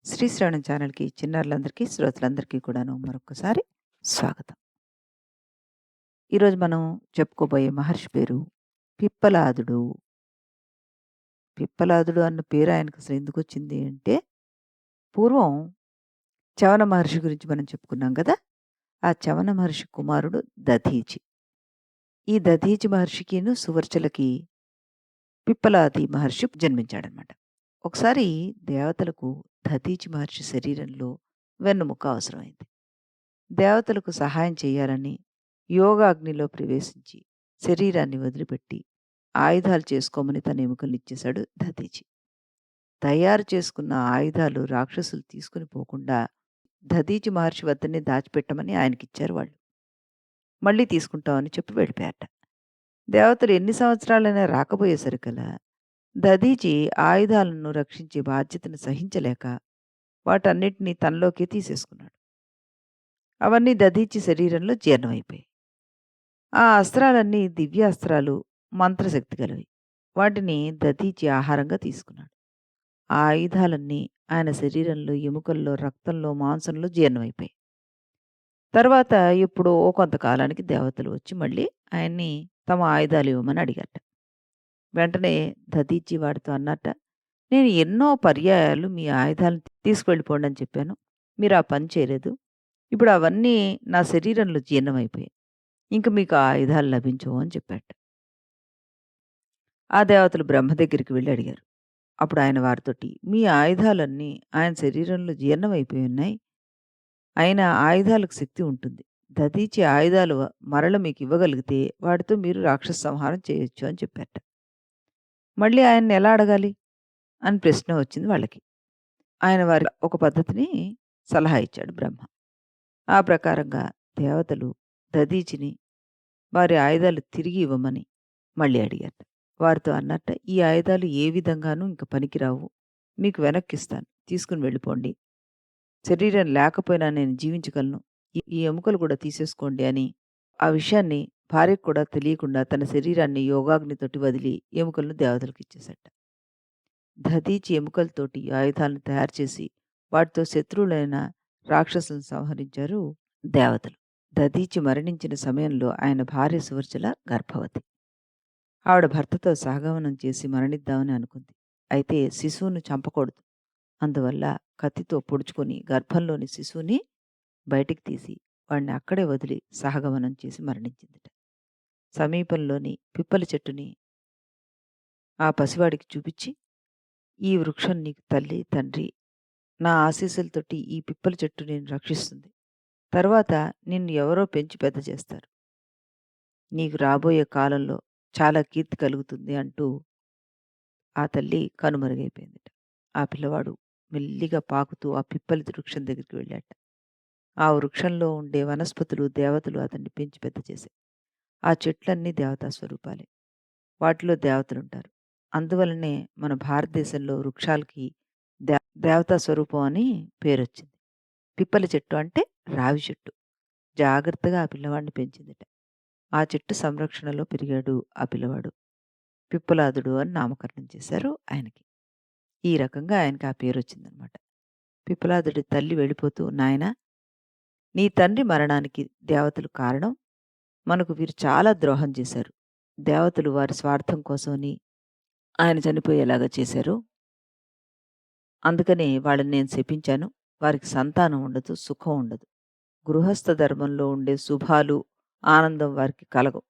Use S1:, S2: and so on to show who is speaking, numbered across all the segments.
S1: శ్రీశ్రవణం ఛానల్‌కి చిన్నారులందరికీ, శ్రోతలందరికీ కూడాను మరొక్కసారి స్వాగతం. ఈరోజు మనం చెప్పుకోబోయే మహర్షి పేరు పిప్పలాదుడు. పిప్పలాదుడు అన్న పేరు ఆయనకసలు ఎందుకొచ్చింది అంటే, పూర్వం చవన మహర్షి గురించి మనం చెప్పుకున్నాం గదా! ఆ చవన మహర్షి కుమారుడు దధీచి. ఈ దధీచి మహర్షికిను, సువర్చలకి పిప్పలాది మహర్షి జన్మించాడనమాట. ఒకసారి దేవతలకు దధీచి మహర్షి శరీరంలో వెన్నెముక అవసరమైంది. దేవతలకు సహాయం చేయాలని యోగాగ్నిలో ప్రవేశించి శరీరాన్ని వదిలిపెట్టి ఆయుధాలు చేసుకోమని తన ఎముకల్నిచ్చేశాడు దధీచి. తయారు చేసుకున్న ఆయుధాలు రాక్షసులు తీసుకుని పోకుండా దధీచి మహర్షి వద్దనే దాచిపెట్టమని ఆయనకిచ్చారు వాళ్ళు. మళ్ళీ తీసుకుంటామని చెప్పి వెళ్ళిపోయారట. దేవతలు ఎన్ని సంవత్సరాలైనా రాకపోయేసరికల్లా దధీచి ఆయుధాలను రక్షించే బాధ్యతను సహించలేక వాటన్నిటినీ తనలోకే తీసేసుకున్నాడు. అవన్నీ దధీచి శరీరంలో జీర్ణమైపోయాయి. ఆ అస్త్రాలన్నీ దివ్యాస్త్రాలు, మంత్రశక్తి గలవి. వాటిని దధీచి ఆహారంగా తీసుకున్నాడు. ఆ ఆయుధాలన్నీ ఆయన శరీరంలో, ఎముకల్లో, రక్తంలో, మాంసంలో జీర్ణమైపోయాయి. తర్వాత ఎప్పుడో కొంతకాలానికి దేవతలు వచ్చి మళ్ళీ ఆయన్ని తమ ఆయుధాలు ఇవ్వమని అడిగారట. వెంటనే దధీచి వాడితో అన్నట్ట, "నేను ఎన్నో పర్యాయాలు మీ ఆయుధాలను తీసుకువెళ్ళిపోండి అని చెప్పాను. మీరు ఆ పని చేయలేదు. ఇప్పుడు అవన్నీ నా శరీరంలో జీర్ణమైపోయాయి. ఇంక మీకు ఆ ఆయుధాలు లభించవు" అని చెప్పాడట. ఆ దేవతలు బ్రహ్మ దగ్గరికి వెళ్లి అడిగారు. అప్పుడు ఆయన వారితోటి, "మీ ఆయుధాలన్నీ ఆయన శరీరంలో జీర్ణమైపోయి ఉన్నాయి. అయినా ఆయుధాలకు శక్తి ఉంటుంది. దధీచి ఆయుధాలు మరల మీకివ్వగలిగితే వాటితో మీరు రాక్షస సంహారం చేయొచ్చు" అని చెప్పారట. మళ్ళీ ఆయన్ని ఎలా అడగాలి అని ప్రశ్న వచ్చింది వాళ్ళకి. ఆయన వారికి ఒక పద్ధతిని సలహా ఇచ్చాడు బ్రహ్మ. ఆ ప్రకారంగా దేవతలు దధీచిని వారి ఆయుధాలు తిరిగి ఇవ్వమని మళ్ళీ అడిగారట. వారితో అన్నట్ట, "ఈ ఆయుధాలు ఏ విధంగానూ ఇంక పనికిరావు. మీకు వెనక్కిస్తాను. తీసుకుని వెళ్ళిపోండి. శరీరం లేకపోయినా నేను జీవించగలను. ఈ ఈ ఎముకలు కూడా తీసేసుకోండి" అని ఆ విషయాన్ని భార్యకు కూడా తెలియకుండా తన శరీరాన్ని యోగాగ్నితోటి వదిలి ఎముకలను దేవతలకిచ్చేశాడట. దధీచి ఎముకలతోటి ఆయుధాలను తయారు చేసి వాటితో శత్రువులైన రాక్షసులను సంహరించారు దేవతలు. దధీచి మరణించిన సమయంలో ఆయన భార్య సువర్చల గర్భవతి. ఆవిడ భర్తతో సహగమనం చేసి మరణిద్దామని అనుకుంది. అయితే శిశువును చంపకూడదు. అందువల్ల కత్తితో పొడుచుకొని గర్భంలోని శిశువుని బయటికి తీసి వాడిని అక్కడే వదిలి సహగమనం చేసి మరణించిందట. సమీపంలోని పిప్పలి చెట్టుని ఆ పసివాడికి చూపించి, "ఈ వృక్షం నీకు తల్లి, తండ్రి. నా ఆశీస్సులతోటి ఈ పిప్పలి చెట్టు నిన్ను రక్షిస్తుంది. తర్వాత నిన్ను ఎవరో పెంచి పెద్ద చేస్తారు. నీకు రాబోయే కాలంలో చాలా కీర్తి కలుగుతుంది" అంటూ ఆ తల్లి కనుమరుగైపోయిందట. ఆ పిల్లవాడు మెల్లిగా పాకుతూ ఆ పిప్పలి వృక్షం దగ్గరికి వెళ్ళాడట. ఆ వృక్షంలో ఉండే వనస్పతులు, దేవతలు అతన్ని పెంచి పెద్ద చేశాయి. ఆ చెట్లన్నీ దేవతా స్వరూపాలే. వాటిలో దేవతలుంటారు. అందువలనే మన భారతదేశంలో వృక్షాలకి దే దేవతా స్వరూపం అని పేరొచ్చింది. పిప్పలి చెట్టు అంటే రావి చెట్టు. జాగ్రత్తగా ఆ పిల్లవాడిని పెంచిందట. ఆ చెట్టు సంరక్షణలో పెరిగాడు ఆ పిల్లవాడు. పిప్పలాదుడు అని నామకరణం చేశారు ఆయనకి. ఈ రకంగా ఆయనకి ఆ పేరొచ్చిందనమాట. పిప్పలాదుడి తల్లి వెళ్ళిపోతూ, "నాయనా, నీ తండ్రి మరణానికి దేవతలు కారణం. మనకు వీరు చాలా ద్రోహం చేశారు. దేవతలు వారి స్వార్థం కోసమని ఆయన చనిపోయేలాగా చేశారు. అందుకనే వాళ్ళని నేను శపించాను. వారికి సంతానం ఉండదు, సుఖం ఉండదు. గృహస్థ ధర్మంలో ఉండే శుభాలు, ఆనందం వారికి కలగవు.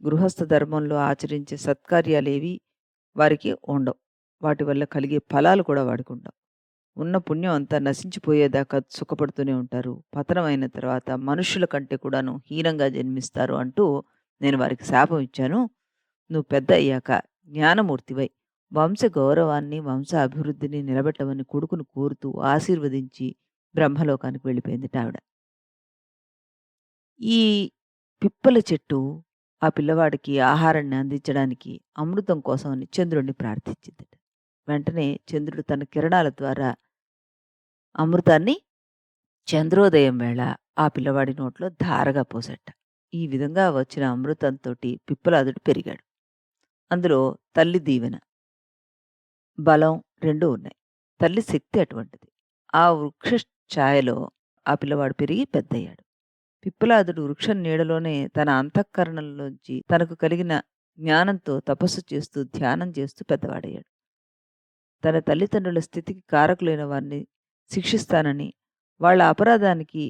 S1: గృహస్థ ధర్మంలో ఆచరించే సత్కార్యాలేవి వారికి ఉండవు. వాటి వల్ల కలిగే ఫలాలు కూడా వాడికుండవు. ఉన్న పుణ్యం అంతా నశించిపోయేదాకా సుఖపడుతూనే ఉంటారు. పతనమైన తర్వాత మనుష్యుల కంటే కూడాను హీనంగా జన్మిస్తారు" అంటూ నేను వారికి శాపం ఇచ్చాను. "నువ్వు పెద్ద అయ్యాక జ్ఞానమూర్తివై వంశ గౌరవాన్ని, వంశ అభివృద్ధిని నిలబెట్టమని" కొడుకును కోరుతూ ఆశీర్వదించి బ్రహ్మలోకానికి వెళ్ళిపోయిందట ఆవిడ. ఈ పిప్పల చెట్టు ఆ పిల్లవాడికి ఆహారాన్ని అందించడానికి అమృతం కోసమని చంద్రుడిని ప్రార్థించిందట. వెంటనే చంద్రుడు తన కిరణాల ద్వారా అమృతాన్ని చంద్రోదయం వేళ ఆ పిల్లవాడి నోట్లో ధారగా పోసెట్ట. ఈ విధంగా వచ్చిన అమృతంతోటి పిప్పలాదుడు పెరిగాడు. అందులో తల్లి దీవెన, బలం 2 ఉన్నాయి. తల్లి శక్తి అటువంటిది. ఆ వృక్ష ఛాయలో ఆ పిల్లవాడు పెరిగి పెద్దయ్యాడు. పిప్పలాదుడు వృక్షం నీడలోనే తన అంతఃకరణంలోంచి తనకు కలిగిన జ్ఞానంతో తపస్సు చేస్తూ, ధ్యానం చేస్తూ పెద్దవాడయ్యాడు. తన తల్లిదండ్రుల స్థితికి కారకులైన వారిని శిక్షిస్తానని, వాళ్ళ అపరాధానికి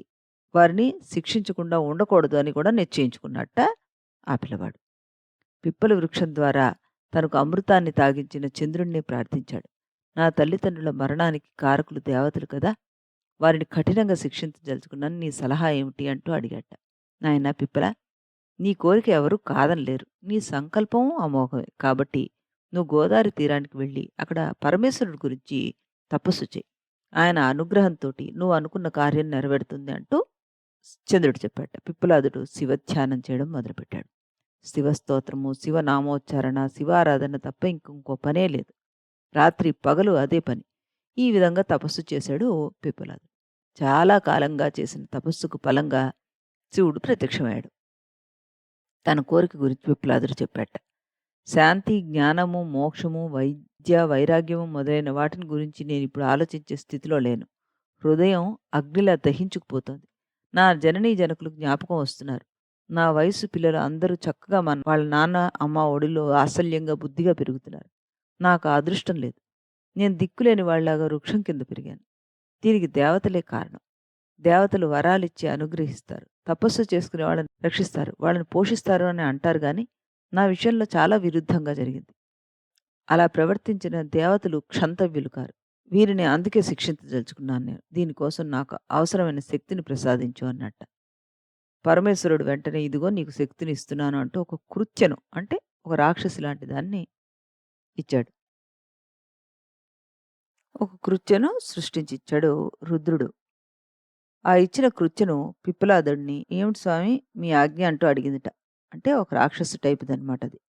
S1: వారిని శిక్షించకుండా ఉండకూడదు అని కూడా నిశ్చయించుకున్నట్ట ఆ పిల్లవాడు. పిప్పల వృక్షం ద్వారా తనకు అమృతాన్ని తాగించిన చంద్రుడిని ప్రార్థించాడు. నా తల్లిదండ్రుల మరణానికి కారకులు దేవతలు కదా! వారిని కఠినంగా శిక్షించదలుచుకున్నాను. నీ సలహా ఏమిటి అంటూ అడిగాట. నాయనా పిప్పలా, నీ కోరిక ఎవరు కాదనలేరు. నీ సంకల్పం అమోఘమే. కాబట్టి నువ్వు గోదావరి తీరానికి వెళ్ళి అక్కడ పరమేశ్వరుడి గురించి తపస్సు చెయి. ఆయన అనుగ్రహంతోటి నువ్వు అనుకున్న కార్యం నెరవేరుతుంది అంటూ చంద్రుడు చెప్పాట. పిప్పలాదుడు శివధ్యానం చేయడం మొదలుపెట్టాడు. శివస్తోత్రము, శివనామోచ్చారణ, శివారాధన తప్ప ఇంకో పనే లేదు. రాత్రి పగలు అదే పని. ఈ విధంగా తపస్సు చేశాడు పిప్పలాదుడు. చాలా కాలంగా చేసిన తపస్సుకు ఫలంగా శివుడు ప్రత్యక్షమయ్యాడు. తన కోరిక గురించి పిప్పలాదుడు చెప్పాట. శాంతి, జ్ఞానము, మోక్షము, వైరాగ్యము మొదలైన వాటిని గురించి నేనిప్పుడు ఆలోచించే స్థితిలో లేను. హృదయం అగ్నిలా దహించుకుపోతోంది. నా జననీ జనకులు జ్ఞాపకం వస్తున్నారు. నా వయస్సు పిల్లలు అందరూ చక్కగా వాళ్ళ నాన్న, అమ్మ ఒడిలో వాత్సల్యంగా, బుద్ధిగా పెరుగుతున్నారు. నాకు ఆ అదృష్టం లేదు. నేను దిక్కులేని వాళ్ళలాగా వృక్షం కింద పెరిగాను. దీనికి దేవతలే కారణం. దేవతలు వరాలిచ్చి అనుగ్రహిస్తారు. తపస్సు చేసుకునే వాళ్ళని రక్షిస్తారు. వాళ్ళని పోషిస్తారు అని అంటారు గానీ, నా విషయంలో చాలా విరుద్ధంగా జరిగింది. అలా ప్రవర్తించిన దేవతలు క్షంతవ్యులు కారు. వీరిని అందుకే శిక్షించదలుచుకున్నాను నేను. దీనికోసం నాకు అవసరమైన శక్తిని ప్రసాదించు అన్నట్ట. పరమేశ్వరుడు వెంటనే ఇదిగో నీకు శక్తిని ఇస్తున్నాను అంటూ ఒక కృత్యను అంటే ఒక రాక్షసి లాంటి దాన్ని ఇచ్చాడు. ఒక కృత్యను సృష్టించిచ్చాడు రుద్రుడు. ఆ ఇచ్చిన కృత్యను పిప్పలాదుడిని "ఏమిటి స్వామి మీ ఆజ్ఞ" అంటూ అడిగిందిట. అంటే ఒక రాక్షసు టైపుదనమాట అది.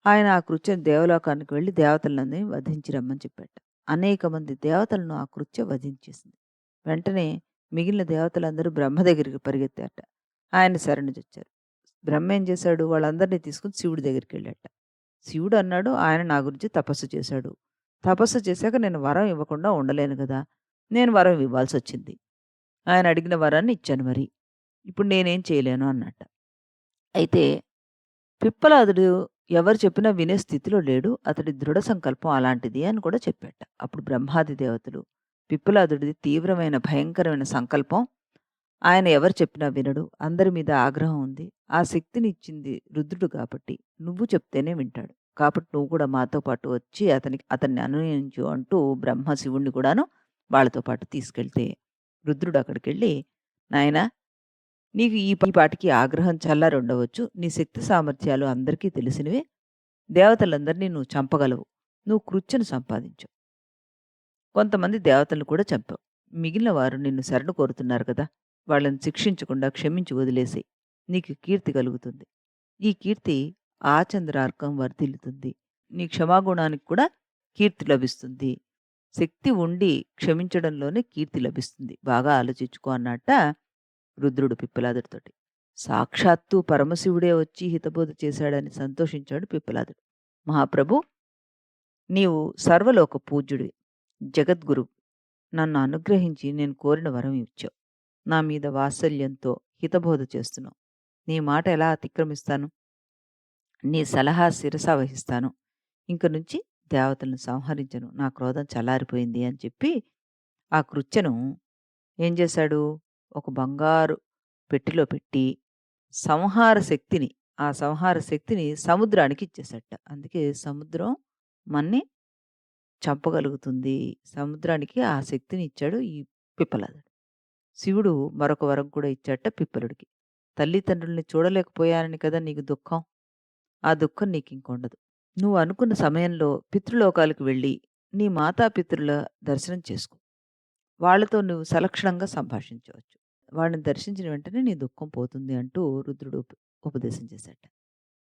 S1: ఆయన ఆ కృత్యం దేవలోకానికి వెళ్లి దేవతలందరిని వధించి రమ్మని చెప్పాట. అనేక మంది దేవతలను ఆ కృత్య వధించేసింది. వెంటనే మిగిలిన దేవతలందరూ బ్రహ్మ దగ్గరికి పరిగెత్తారట. ఆయన శరణుజొచ్చారు. బ్రహ్మ ఏం చేశాడు? వాళ్ళందరినీ తీసుకొని శివుడి దగ్గరికెళ్ళాట. శివుడు అన్నాడు, ఆయన నా గురించి తపస్సు చేశాడు. తపస్సు చేశాక నేను వరం ఇవ్వకుండా ఉండలేను గదా! నేను వరం ఇవ్వాల్సొచ్చింది. ఆయన అడిగిన వరాన్ని ఇచ్చాను మరి. ఇప్పుడు నేనేం చేయలేను అన్నట్ట. అయితే పిప్పలాదుడు ఎవరు చెప్పినా వినే స్థితిలో లేడు. అతడి దృఢ సంకల్పం అలాంటిది అని కూడా చెప్పాట. అప్పుడు బ్రహ్మాది దేవతలు పిప్పలాదుడిది తీవ్రమైన, భయంకరమైన సంకల్పం. ఆయన ఎవరు చెప్పినా వినడు. అందరి మీద ఆగ్రహం ఉంది. ఆ శక్తిని ఇచ్చింది రుద్రుడు కాబట్టి నువ్వు చెప్తేనే వింటాడు. కాబట్టి నువ్వు కూడా మాతో పాటు వచ్చి అతన్ని అనునయించు అంటూ బ్రహ్మ శివుణ్ణి కూడాను వాళ్ళతో పాటు తీసుకెళ్తే రుద్రుడు అక్కడికెళ్ళి నాయనా నీకు ఈ పాటికి ఆగ్రహం చల్లారుండవచ్చు. నీ శక్తి సామర్థ్యాలు అందరికీ తెలిసినవే. దేవతలందరినీ నువ్వు చంపగలవు. నువ్వు కృత్యను సంపాదించావు. కొంతమంది దేవతలను కూడా చంపావు. మిగిలిన వారు నిన్ను శరణు కోరుతున్నారు కదా! వాళ్ళని శిక్షించకుండా క్షమించి వదిలేసేయి. నీకు కీర్తి కలుగుతుంది. ఈ కీర్తి ఆచంద్రార్కం వర్ధిల్లుతుంది. నీ క్షమాగుణానికి కూడా కీర్తి లభిస్తుంది. శక్తి ఉండి క్షమించడంలోనే కీర్తి లభిస్తుంది. బాగా ఆలోచించుకో అన్నట్ట రుద్రుడు పిప్పలాదుడితోటి. సాక్షాత్తు పరమశివుడే వచ్చి హితబోధ చేశాడని సంతోషించాడు పిప్పలాదుడు. మహాప్రభు, నీవు సర్వలోక పూజ్యుడివి, జగద్గురువు. నన్ను అనుగ్రహించి నేను కోరిన వరం ఇచ్చావు. నా మీద వాత్సల్యంతో హితబోధ చేస్తున్నావు. నీ మాట ఎలా అతిక్రమిస్తాను? నీ సలహా శిరసా వహిస్తాను. ఇంక నుంచి దేవతలను సంహరించను. నా క్రోధం చల్లారిపోయింది అని చెప్పి ఆ కృత్యను ఏం చేశాడు? ఒక బంగారు పెట్టెలో పెట్టి ఆ సంహార శక్తిని సముద్రానికి ఇచ్చేసాట. అందుకే సముద్రం మన్ని చంపగలుగుతుంది. సముద్రానికి ఆ శక్తిని ఇచ్చాడు ఈ పిప్పలాదుడు. శివుడు మరొక వరం కూడా ఇచ్చాట పిప్పలుడికి. తల్లిదండ్రుల్ని చూడలేకపోయానని కదా నీకు దుఃఖం. ఆ దుఃఖం నీకింకుండదు. నువ్వు అనుకున్న సమయంలో పితృలోకాలకు వెళ్ళి నీ మాతాపితృల దర్శనం చేసుకో. వాళ్ళతో నువ్వు సలక్షణంగా సంభాషించవచ్చు. వాళ్ళని దర్శించిన వెంటనే నీ దుఃఖం పోతుంది అంటూ రుద్రుడు ఉపదేశం చేశాట.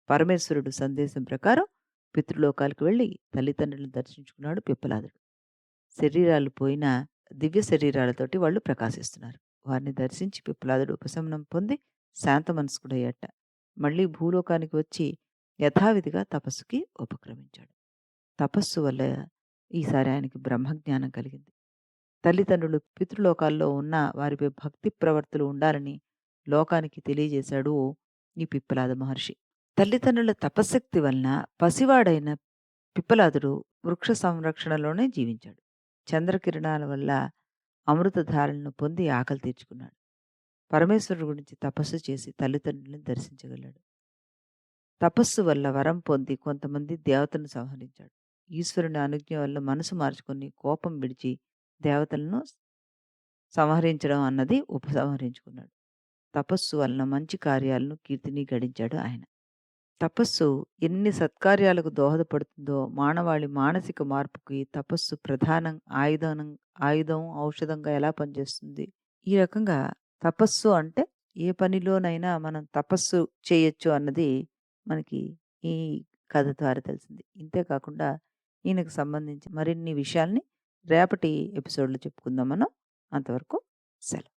S1: పరమేశ్వరుడు సందేశం ప్రకారం పితృలోకాలకు వెళ్ళి తల్లిదండ్రులను దర్శించుకున్నాడు పిప్పలాదుడు. శరీరాలు పోయినా దివ్య శరీరాలతోటి వాళ్ళు ప్రకాశిస్తున్నారు. వారిని దర్శించి పిప్పలాదుడు ఉపశమనం పొంది శాంత మనస్కుడయ్యాట. మళ్ళీ భూలోకానికి వచ్చి యథావిధిగా తపస్సుకి ఉపక్రమించాడు. తపస్సు వల్ల ఈసారి ఆయనకి బ్రహ్మజ్ఞానం కలిగింది. తల్లిదండ్రులు పితృలోకాల్లో ఉన్న వారిపై భక్తి ప్రవర్తులు ఉండాలని లోకానికి తెలియజేశాడు ఈ పిప్పలాద మహర్షి. తల్లిదండ్రుల తపశ్శక్తి వలన పసివాడైన పిప్పలాదుడు వృక్ష సంరక్షణలోనే జీవించాడు. చంద్రకిరణాల వల్ల అమృతధారలను పొంది ఆకలి తీర్చుకున్నాడు. పరమేశ్వరుడు గురించి తపస్సు చేసి తల్లిదండ్రులను దర్శించగలడు. తపస్సు వల్ల వరం పొంది కొంతమంది దేవతలను సంహరించాడు. ఈశ్వరుని అనుజ్ఞ వల్ల మనసు మార్చుకొని కోపం విడిచి దేవతలను సంహరించడం అన్నది ఉపసంహరించుకున్నాడు. తపస్సు వలన మంచి కార్యాలను, కీర్తిని గడించాడు ఆయన. తపస్సు ఎన్ని సత్కార్యాలకు దోహదపడుతుందో మానవాళి మానసిక మార్పుకి తపస్సు ప్రధానం ఆయుధం, ఔషధంగా ఎలా పనిచేస్తుంది. ఈ రకంగా తపస్సు అంటే ఏ పనిలోనైనా మనం తపస్సు చేయొచ్చు అన్నది మనకి ఈ కథ ద్వారా తెలిసింది. ఇంతే కాకుండా ఈయనకు సంబంధించి మరిన్ని విషయాల్ని రేపటి ఎపిసోడ్‌లో చెప్పుకుందాం మనం. అంతవరకు సెలవు.